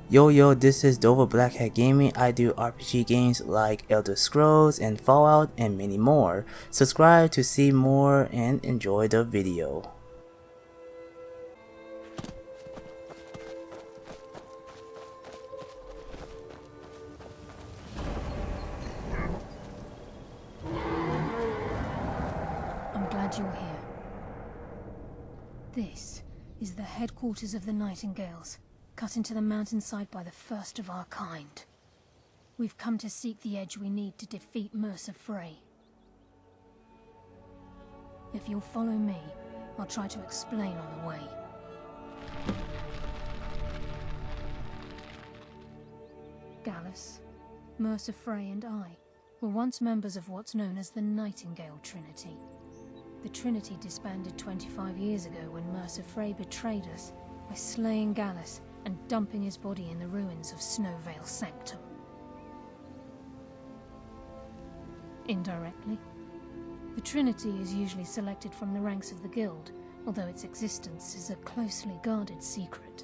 Yo, this is Dova Blackhat Gaming. I do RPG games like Elder Scrolls and Fallout and many more. Subscribe to see more and enjoy the video. I'm glad you're here. This is the headquarters of the Nightingales, cut into the mountainside by the first of our kind. We've come to seek the edge we need to defeat Mercer Frey. If you'll follow me, I'll try to explain on the way. Gallus, Mercer Frey and I were once members of what's known as the Nightingale Trinity. The Trinity disbanded 25 years ago when Mercer Frey betrayed us by slaying Gallus and dumping his body in the ruins of Snowvale Sanctum. Indirectly, the Trinity is usually selected from the ranks of the Guild, although its existence is a closely guarded secret.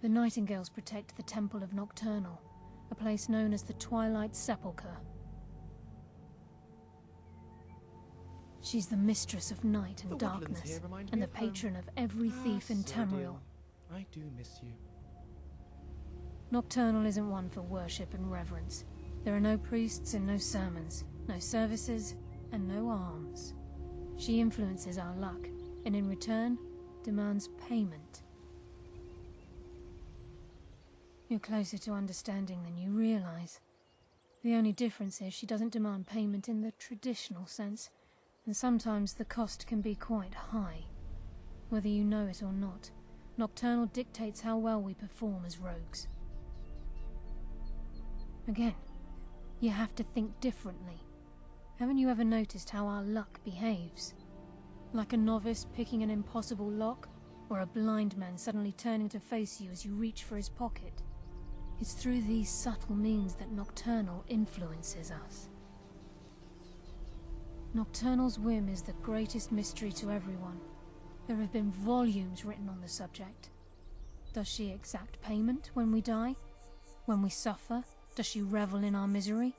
The Nightingales protect the Temple of Nocturnal, a place known as the Twilight Sepulchre. She's the mistress of night and darkness, and the patron of every thief in Tamriel. I do miss you. Nocturnal isn't one for worship and reverence. There are no priests and no sermons, no services, and no alms. She influences our luck, and in return, demands payment. You're closer to understanding than you realize. The only difference is she doesn't demand payment in the traditional sense, and sometimes the cost can be quite high. Whether you know it or not, Nocturnal dictates how well we perform as rogues. Again, you have to think differently. Haven't you ever noticed how our luck behaves? Like a novice picking an impossible lock, or a blind man suddenly turning to face you as you reach for his pocket. It's through these subtle means that Nocturnal influences us. Nocturnal's whim is the greatest mystery to everyone. There have been volumes written on the subject. Does she exact payment when we die? When we suffer? Does she revel in our misery?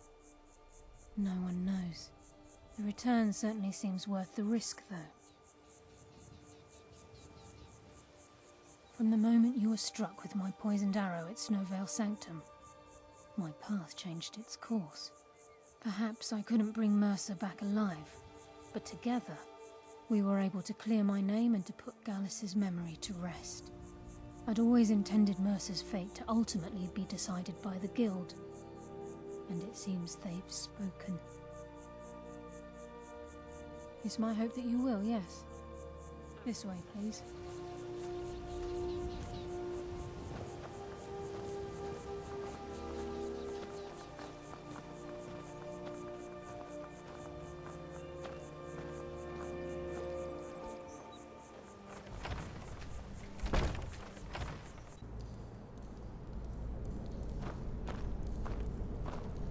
No one knows. The return certainly seems worth the risk, though. From the moment you were struck with my poisoned arrow at Snowvale Sanctum, my path changed its course. Perhaps I couldn't bring Mercer back alive, but together, we were able to clear my name and to put Gallus's memory to rest. I'd always intended Mercer's fate to ultimately be decided by the Guild, and it seems they've spoken. It's my hope that you will, yes. This way, please.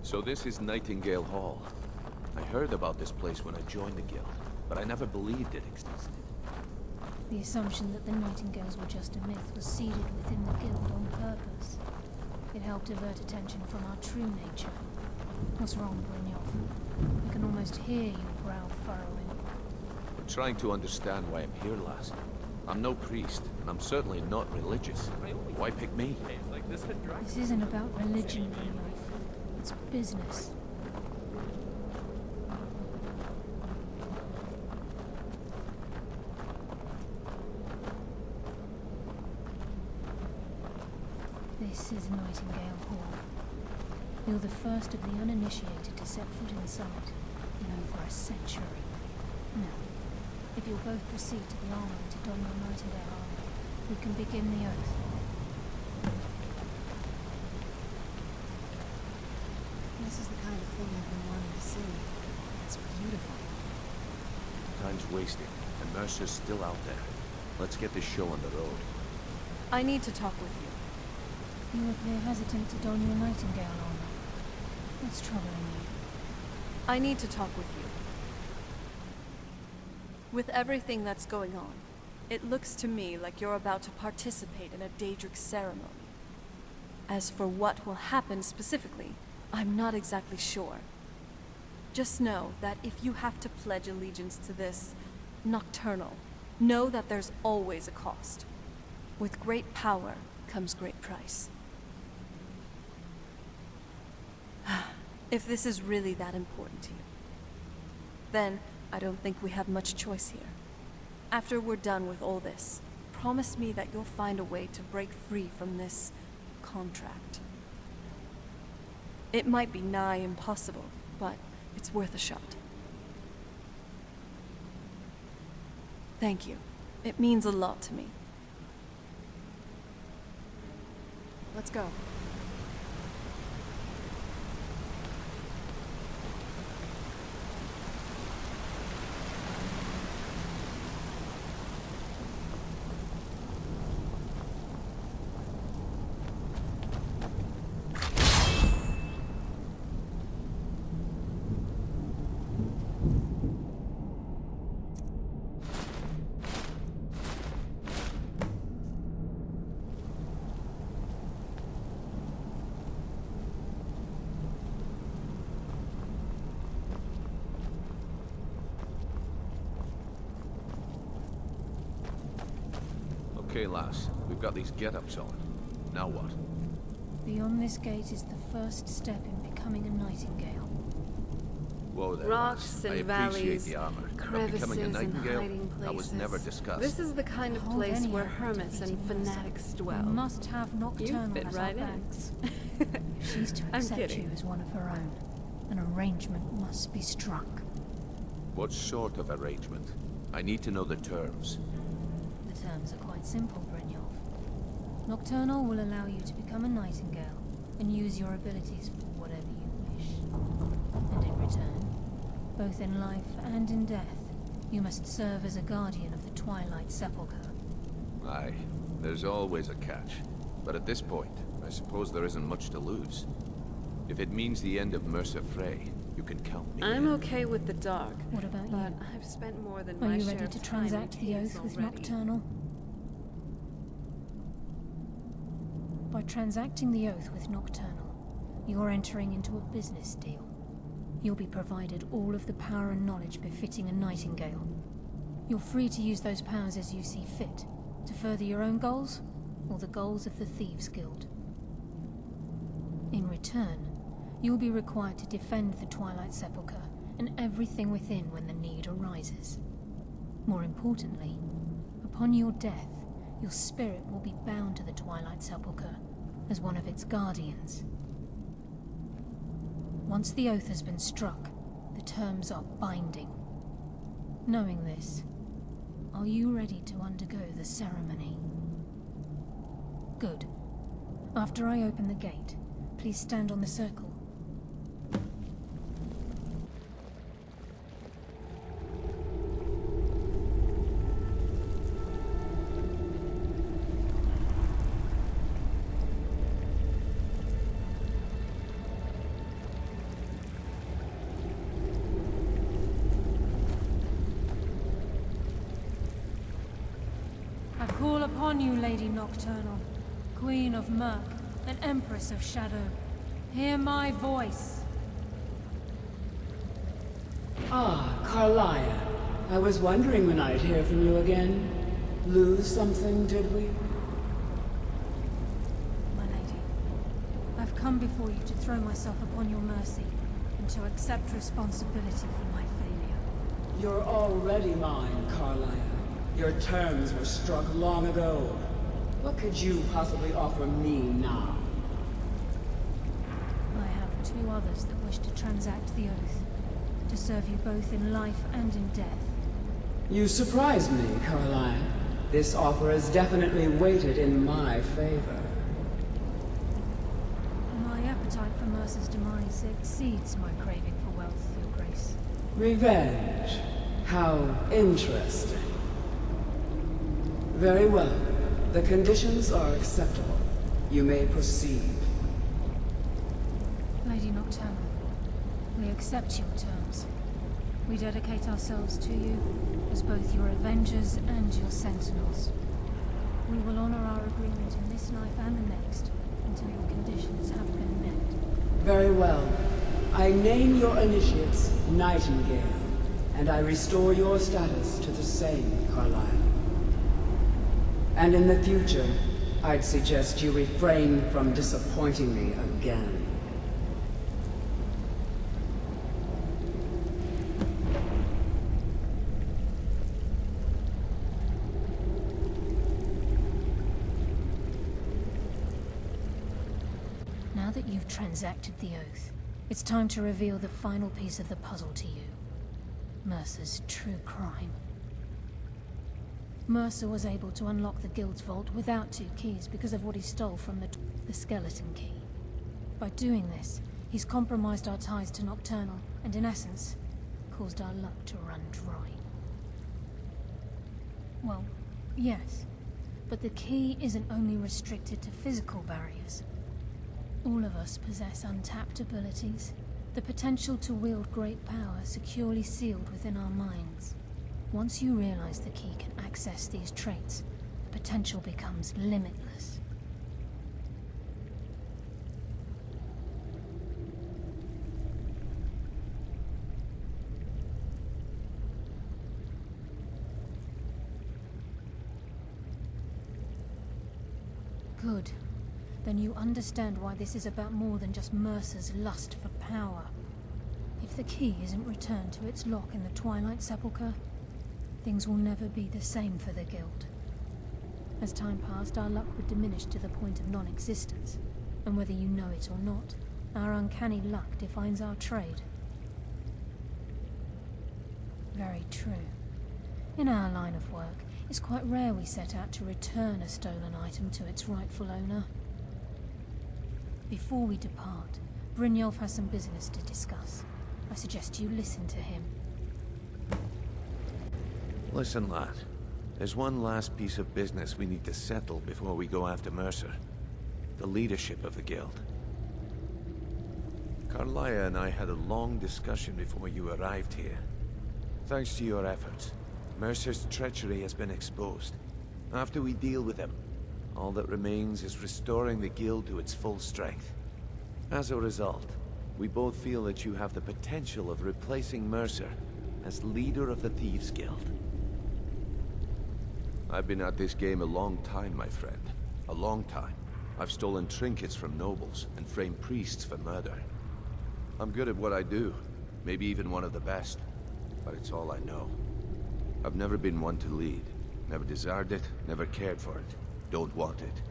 So this is Nightingale Hall. I heard about this place when I joined the guild, but I never believed it existed. The assumption that the Nightingales were just a myth was seeded within the Guild on purpose. It helped divert attention from our true nature. What's wrong, Brynjolf? I can almost hear your brow furrowing. I'm trying to understand why I'm here, lass. I'm no priest, and I'm certainly not religious. Why pick me? This isn't about religion, Brynjolf. It's business. This is Nightingale Hall. You're the first of the uninitiated to set foot inside in over a century. Now, if you'll both proceed to the armory to don your Nightingale armor, we can begin the oath. This is the kind of thing I've been wanting to see. It's beautiful. Time's wasting, and Mercer's still out there. Let's get this show on the road. I need to talk with you. You appear hesitant to don your Nightingale armor. What's troubling you? I need to talk with you. With everything that's going on, It looks to me like you're about to participate in a Daedric ceremony. As for what will happen specifically, I'm not exactly sure. Just know that if you have to pledge allegiance to this Nocturnal, know that there's always a cost. With great power comes great price. If this is really that important to you, then I don't think we have much choice here. After we're done with all this, promise me that you'll find a way to break free from this contract. It might be nigh impossible, but it's worth a shot. Thank you. It means a lot to me. Let's go. Okay, lass. We've got these get-ups on. Now what? Beyond this gate is the first step in becoming a nightingale. Whoa there, Rocks lass. I and appreciate valleys, the armor. But crevices becoming a and nightingale? hiding places. That was never discussed. This is the kind of Hold place any where hope hermits and defeating Mercer. fanatics We dwell. must have Nocturnal fit as right our in. backs. If she's to I'm accept kidding. you as one of her own, an arrangement must be struck. What sort of arrangement? I need to know the terms. The terms are quite simple, Brynjolf. Nocturnal will allow you to become a nightingale and use your abilities for whatever you wish. And in return, both in life and in death, you must serve as a guardian of the Twilight Sepulchre. Aye, there's always a catch. But at this point, I suppose there isn't much to lose. If it means the end of Mercer Frey, you can count me I'm in. okay with the dark, What about but you? I've spent more than Are my you share ready of to time in transact the caves oath with already. Nocturnal? By transacting the oath with Nocturnal, you're entering into a business deal. You'll be provided all of the power and knowledge befitting a nightingale. You're free to use those powers as you see fit, to further your own goals, or the goals of the Thieves' Guild. In return, you'll be required to defend the Twilight Sepulchre and everything within when the need arises. More importantly, upon your death, your spirit will be bound to the Twilight Sepulchre as one of its guardians. Once the oath has been struck, the terms are binding. Knowing this, are you ready to undergo the ceremony? Good. After I open the gate, please stand on the circle. I call upon you, Lady Nocturnal, Queen of Murk and Empress of Shadow. Hear my voice. Ah, Carlia. I was wondering when I'd hear from you again. Lose something, did we? My lady, I've come before you to throw myself upon your mercy and to accept responsibility for my failure. You're already mine, Carlia. Your terms were struck long ago. What could you possibly offer me now? I have two others that wish to transact the oath, to serve you both in life and in death. You surprise me, Carlia. This offer is definitely weighted in my favor. My appetite for Mercer's demise exceeds my craving for wealth, Your Grace. Revenge. How interesting. Very well. The conditions are acceptable. You may proceed. Lady Nocturnal, we accept your terms. We dedicate ourselves to you as both your avengers and your sentinels. We will honor our agreement in this life and the next until your conditions have been met. Very well. I name your initiates Nightingale, and I restore your status to the same, Carlyle. And in the future, I'd suggest you refrain from disappointing me again. Now that you've transacted the oath, it's time to reveal the final piece of the puzzle to you. Mercer's true crime. Mercer was able to unlock the Guild's vault without 2 keys because of what he stole from the skeleton key. By doing this, he's compromised our ties to Nocturnal and, in essence, caused our luck to run dry. Well, yes, but the key isn't only restricted to physical barriers. All of us possess untapped abilities, the potential to wield great power securely sealed within our minds. Once you realize the key can access these traits, the potential becomes limitless. Good. Then you understand why this is about more than just Mercer's lust for power. If the key isn't returned to its lock in the Twilight Sepulchre, things will never be the same for the Guild. As time passed, our luck would diminish to the point of non-existence, and whether you know it or not, our uncanny luck defines our trade. Very true. In our line of work, it's quite rare we set out to return a stolen item to its rightful owner. Before we depart, Brynjolf has some business to discuss. I suggest you listen to him. Listen, lad. There's one last piece of business we need to settle before we go after Mercer. The leadership of the Guild. Carlaya and I had a long discussion before you arrived here. Thanks to your efforts, Mercer's treachery has been exposed. After we deal with him, all that remains is restoring the Guild to its full strength. As a result, we both feel that you have the potential of replacing Mercer as leader of the Thieves Guild. I've been at this game a long time, my friend. A long time. I've stolen trinkets from nobles and framed priests for murder. I'm good at what I do, maybe even one of the best, but it's all I know. I've never been one to lead. Never desired it, never cared for it. Don't want it.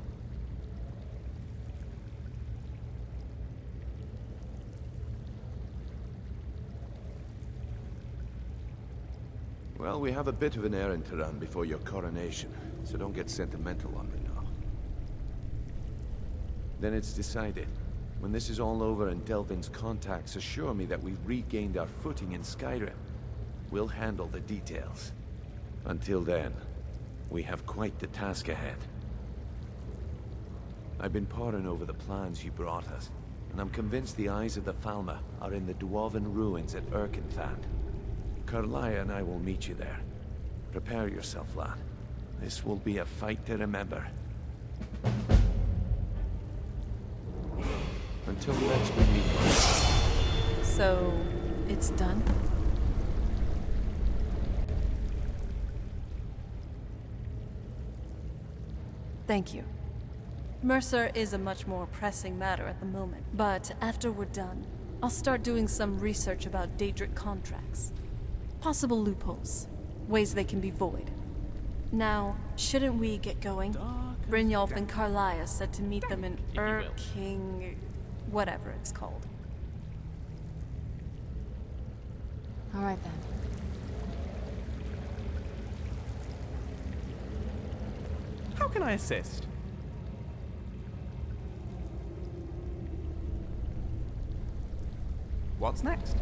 Well, we have a bit of an errand to run before your coronation, so don't get sentimental on me now. Then it's decided. When this is all over and Delvin's contacts assure me that we've regained our footing in Skyrim, we'll handle the details. Until then, we have quite the task ahead. I've been poring over the plans you brought us, and I'm convinced the eyes of the Falmer are in the Dwarven ruins at Erkenthand. Carlaya and I will meet you there. Prepare yourself, lad. This will be a fight to remember. Until next we meet. So, it's done? Thank you. Mercer is a much more pressing matter at the moment, but after we're done, I'll start doing some research about Daedric contracts. Possible loopholes, ways they can be void. Now, shouldn't we get going? Brynjolf and Carlaya said to meet them in King... whatever it's called. All right then. How can I assist? What's next?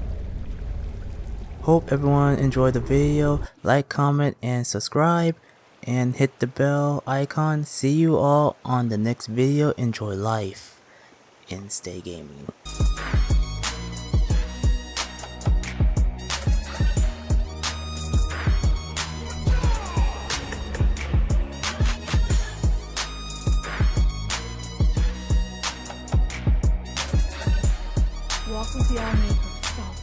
Hope everyone enjoyed the video. Like, comment, and subscribe. And hit the bell icon. See you all on the next video. Enjoy life and stay gaming. Embark with the army from the start.